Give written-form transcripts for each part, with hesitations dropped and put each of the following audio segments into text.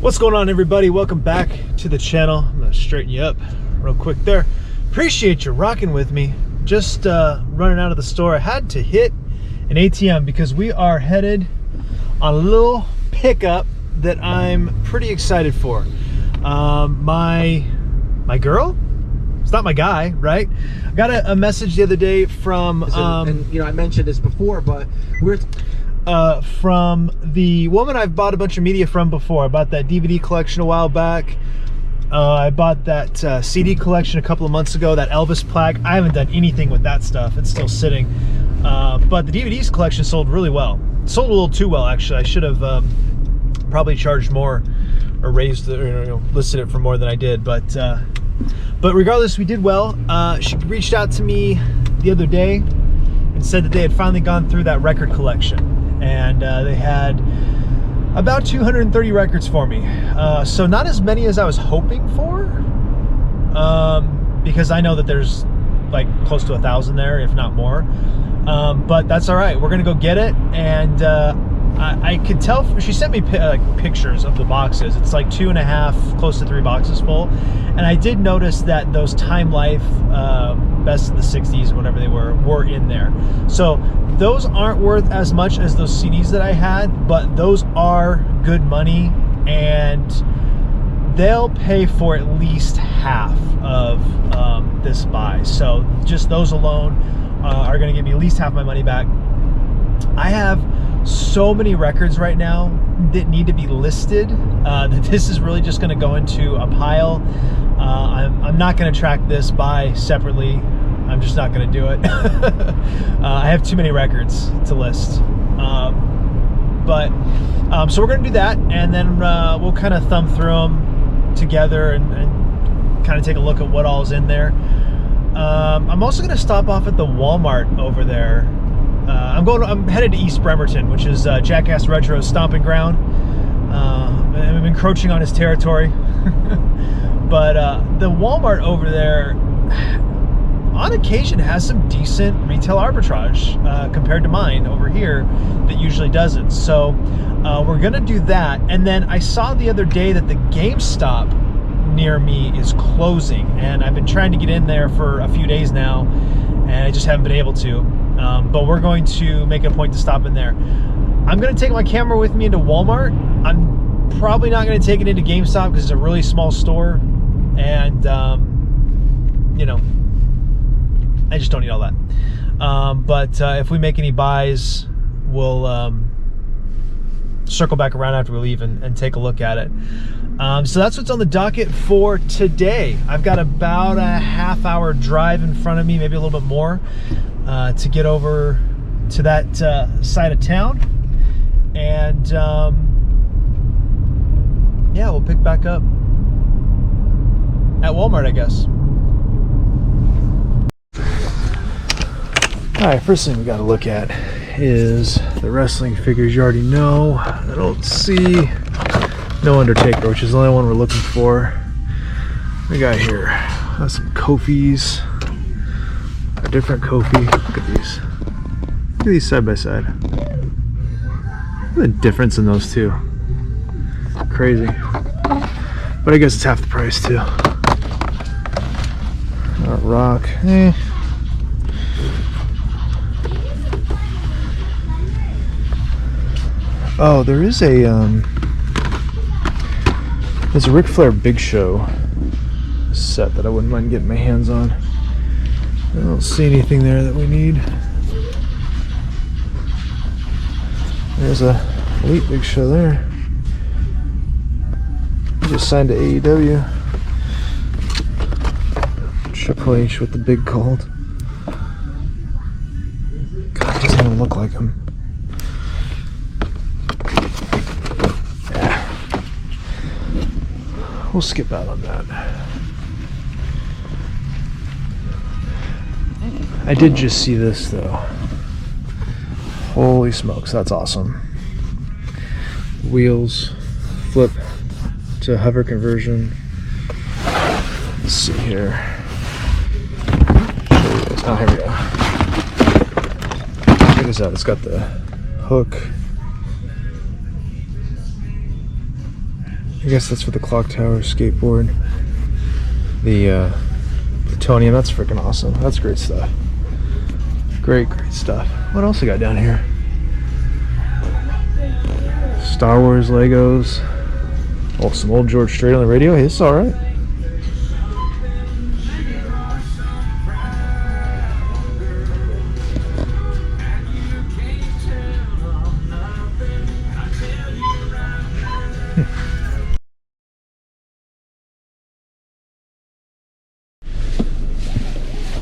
What's going on, everybody? Welcome back to the channel. I'm gonna straighten you up real quick there. Appreciate you rocking with me. Just running out of the store. I had to hit an ATM because we are headed on a little pickup that I'm pretty excited for. My girl? It's not my guy, right? I got a message the other day from and you know, I mentioned this before, but we're from the woman I've bought a bunch of media from before. I bought that DVD collection a while back. I bought that CD collection a couple of months ago, that Elvis plaque. I haven't done anything with that stuff. It's still sitting. But the DVDs collection sold really well. It sold a little too well, actually. I should have probably charged more or raised it, or, listed it for more than I did. But regardless, we did well. She reached out to me the other day and said that they had finally gone through that record collection. And they had about 230 records for me. So not as many as I was hoping for, because I know that there's like close to 1,000 there, if not more. But that's all right. We're gonna go get it. And I could tell, she sent me pictures of the boxes. It's like 2.5, close to 3 boxes full. And I did notice that those Time Life best of the 60s, whatever they were in there. So those aren't worth as much as those CDs that I had, but those are good money, and they'll pay for at least half of this buy. So just those alone are going to give me at least half my money back. I have so many records right now that need to be listed that this is really just going to go into a pile. I'm not going to track this by separately. I'm just not going to do it. I have too many records to list. So we're going to do that, and then we'll kind of thumb through them together and kind of take a look at what all is in there. I'm also going to stop off at the Walmart over there. I'm headed to East Bremerton, which is Jackass Retro's stomping ground. I'm encroaching on his territory. But the Walmart over there, on occasion, has some decent retail arbitrage compared to mine over here that usually doesn't. So we're gonna do that. And then I saw the other day that the GameStop near me is closing, and I've been trying to get in there for a few days now, and I just haven't been able to. But we're going to make a point to stop in there. I'm gonna take my camera with me into Walmart. I'm probably not gonna take it into GameStop because it's a really small store, and you know, I just don't need all that. But if we make any buys, we'll circle back around after we leave and take a look at it. So that's what's on the docket for today. I've got about a half-hour drive in front of me, maybe a little bit more, to get over to that side of town. And yeah, we'll pick back up at Walmart, I guess. Alright, first thing we got to look at is the wrestling figures. You already know. I don't see no Undertaker, which is the only one we're looking for. What we got here? Got some Kofis. A different Kofi. Look at these. Look at these side by side. Look at the difference in those two. Crazy. But I guess it's half the price too. Rock. Oh, there is a there's a Ric Flair Big Show set that I wouldn't mind getting my hands on. I don't see anything there that we need. There's a Elite Big Show there. He just signed to AEW. Triple H with the big cold. God, it doesn't even look like him. Yeah. We'll skip out on that. I did just see this though. Holy smokes, that's awesome. Wheels, flip to hover conversion. Let's see here. Oh, here we go. Check this out. It's got the hook. I guess that's for the clock tower skateboard. The plutonium, that's freaking awesome. That's great stuff. Great stuff. What else I got down here? Star Wars Legos. Oh, some old George Strait on the radio. Hey, it's alright.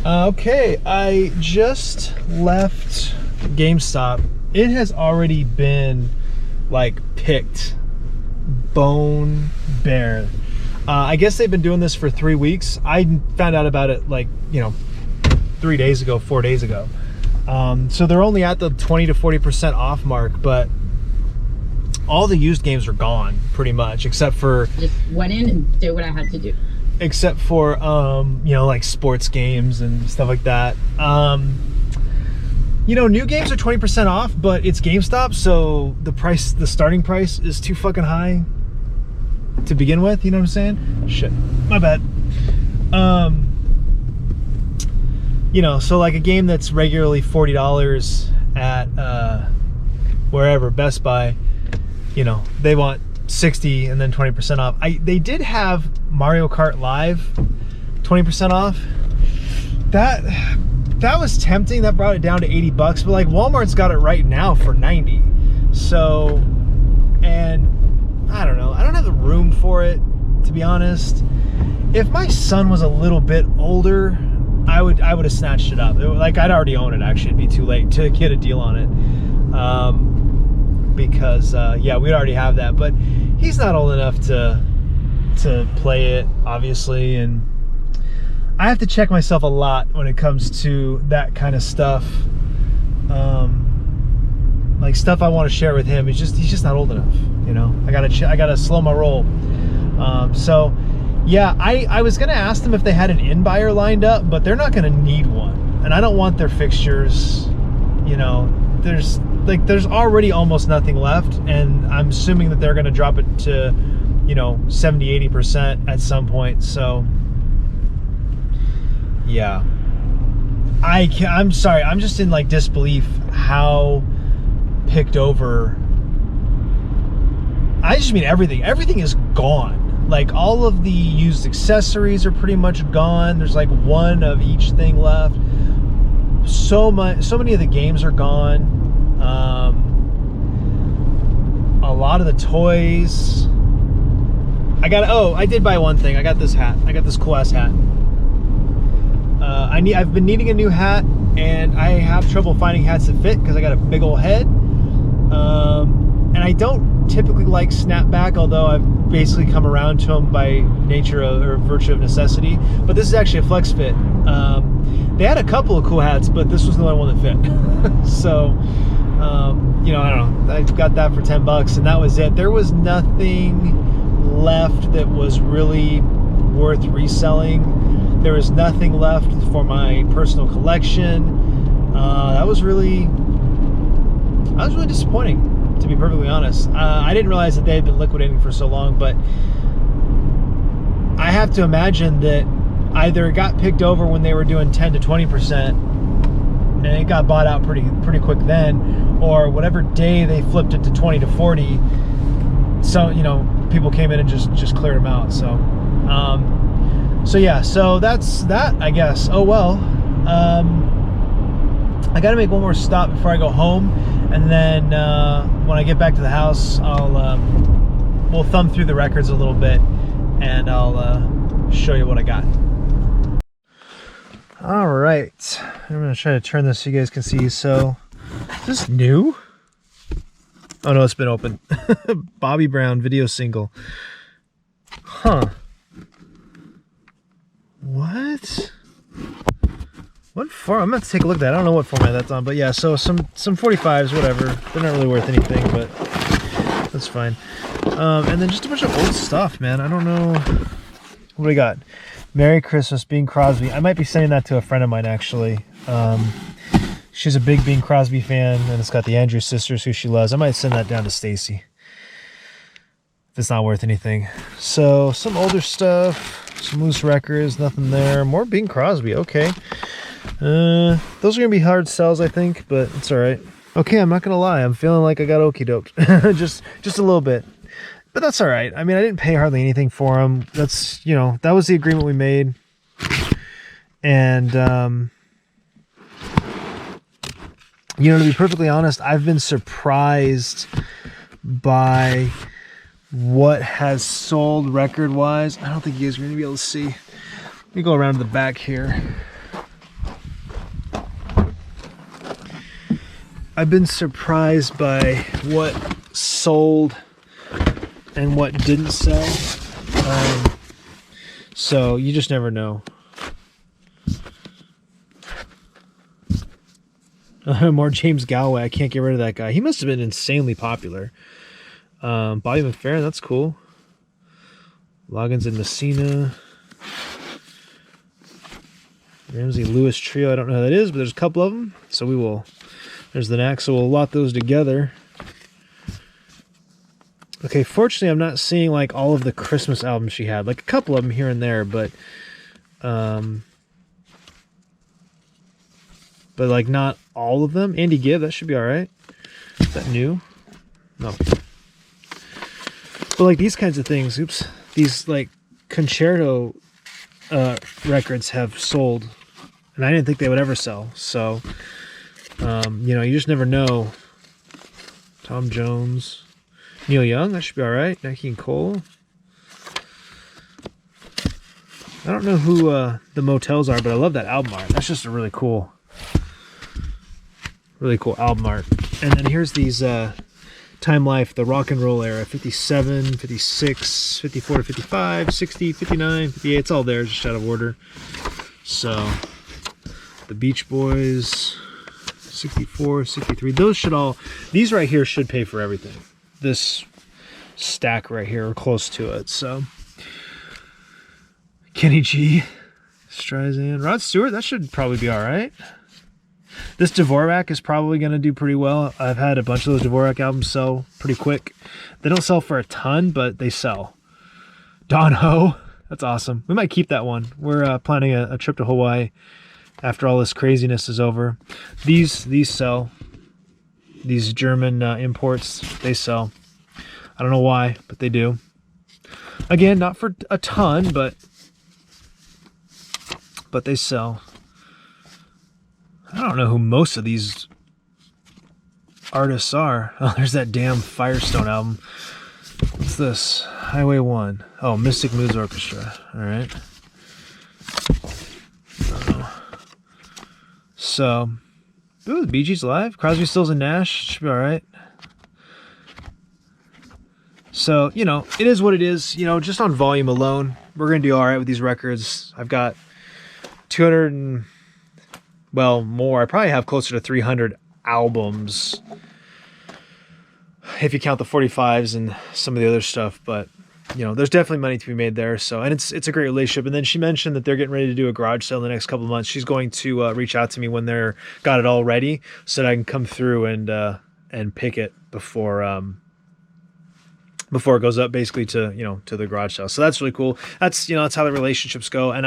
Okay, I just left GameStop. It has already been like picked bone bare. I guess they've been doing this for 3 weeks. I found out about it like, 3 days ago, 4 days ago. So they're only at the 20 to 40% off mark, but all the used games are gone pretty much, except for just went in and did what I had to do. Except for like sports games and stuff like that. New games are 20% off, but it's GameStop, so the starting price is too fucking high to begin with. You know what I'm saying? Shit, my bad. So like a game that's regularly $40 at wherever, Best Buy, they want 60 and then 20% off. They did have Mario Kart Live 20% off. That was tempting. That brought it down to $80, but like Walmart's got it right now for 90. So, and I don't know, I don't have the room for it, to be honest. If my son was a little bit older, I would have snatched it up. Like I'd already own it, actually. It'd be too late to get a deal on it. Because yeah, we'd already have that, but he's not old enough to play it, obviously, and I have to check myself a lot when it comes to that kind of stuff. Like stuff I want to share with him. He's just not old enough, I gotta slow my roll. So yeah, I was gonna ask them if they had an in buyer lined up, but they're not gonna need one, and I don't want their fixtures. There's already almost nothing left, and I'm assuming that they're gonna drop it to 70-80% at some point. So yeah, I'm sorry, I'm just in like disbelief how picked over. I just mean everything is gone. Like all of the used accessories are pretty much gone. There's like one of each thing left. So many of the games are gone. A lot of the toys. I did buy one thing. I got this hat. I got this cool ass hat. I've been needing a new hat, and I have trouble finding hats that fit because I got a big old head. And I don't typically like snapback, although I've basically come around to them by nature or virtue of necessity. But this is actually a flex fit. They had a couple of cool hats, but this was the only one that fit. So, I don't know. I got that for $10, and that was it. There was nothing left that was really worth reselling. There was nothing left for my personal collection. That was really disappointing, to be perfectly honest. I didn't realize that they had been liquidating for so long, but I have to imagine that either it got picked over when they were doing 10 to 20% and it got bought out pretty quick then, or whatever day they flipped it to 20 to 40, so people came in and just cleared them out. So yeah, so that's that, I guess. Oh well. I gotta make one more stop before I go home, and then when I get back to the house, we'll thumb through the records a little bit, and I'll show you what I got. All right, I'm gonna try to turn this so you guys can see. So, is this new? Oh no, it's been open. Bobby Brown video single. Huh. What? What form? I'm gonna have to take a look at that. I don't know what format that's on, but yeah, so some 45s, whatever. They're not really worth anything, but that's fine. And then just a bunch of old stuff, man. I don't know. What do we got? Merry Christmas, Bing Crosby. I might be sending that to a friend of mine, actually. She's a big Bing Crosby fan, and it's got the Andrews sisters, who she loves. I might send that down to Stacy. it's not worth anything. So some older stuff, some loose records, nothing there. More Bing Crosby, okay. Those are gonna be hard sells, I think, but it's all right. Okay, I'm not gonna lie, I'm feeling like I got okie doped, just a little bit, but that's all right. I mean, I didn't pay hardly anything for them. That's, you know, that was the agreement we made, and you know, to be perfectly honest, I've been surprised by what has sold record wise. I don't think you guys are gonna be able to see. Let me go around to the back here. I've been surprised by what sold and what didn't sell. So you just never know. More James Galway. I can't get rid of that guy. He must have been insanely popular. Bobby McFerrin, that's cool. Loggins and Messina. Ramsey Lewis Trio. I don't know who that is, but there's a couple of them. So we will. There's the knack, so we'll lot those together. Okay, fortunately, I'm not seeing like all of the Christmas albums she had. Like a couple of them here and there, but like not all of them. Andy Gibb, that should be all right. Is that new? No. But like these kinds of things, oops, these like concerto records have sold, and I didn't think they would ever sell. So. You know, you just never know. Tom Jones, Neil Young, that should be all right. Nike and Cole. I don't know who the Motels are, but I love that album art. That's just a really cool album art. And then here's these Time Life, the rock and roll era, 57, 56, 54 to 55, 60, 59, 58. It's all there, just out of order. So, the Beach Boys. 64, 63, those should all, these right here should pay for everything. This stack right here, or close to it. So Kenny G, Streisand, Rod Stewart, that should probably be all right. This Dvorak is probably going to do pretty well. I've had a bunch of those Dvorak albums sell pretty quick. They don't sell for a ton, but they sell. Don Ho, that's awesome. We might keep that one. We're planning a trip to Hawaii after all this craziness is over. These sell. These German imports, they sell. I don't know why, but they do. Again, not for a ton, but they sell. I don't know who most of these artists are. Oh, there's that damn Firestone album. What's this? Highway 1. Oh, Mystic Moods Orchestra. All right. So, ooh, the Bee Gees live. Crosby, Stills, and Nash should be all right. So, you know, it is what it is. You know, just on volume alone, we're going to do all right with these records. I've got 200 and, well, more. I probably have closer to 300 albums if you count the 45s and some of the other stuff. But, you know, there's definitely money to be made there. So, and it's a great relationship. And then she mentioned that they're getting ready to do a garage sale in the next couple of months. She's going to reach out to me when they're got it all ready, so that I can come through and pick it before it goes up, basically to, you know, to the garage sale. So that's really cool. That's, you know, that's how the relationships go. And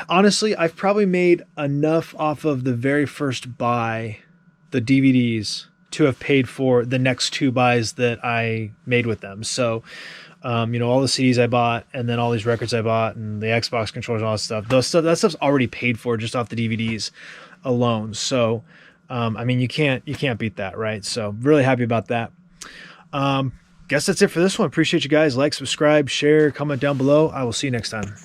honestly, I've probably made enough off of the very first buy, the DVDs, to have paid for the next two buys that I made with them. So, you know, all the CDs I bought, and then all these records I bought, and the Xbox controllers and all that stuff, that stuff's already paid for just off the DVDs alone. So, I mean, you can't beat that, right? So really happy about that. Guess that's it for this one. Appreciate you guys. Like, subscribe, share, comment down below. I will see you next time.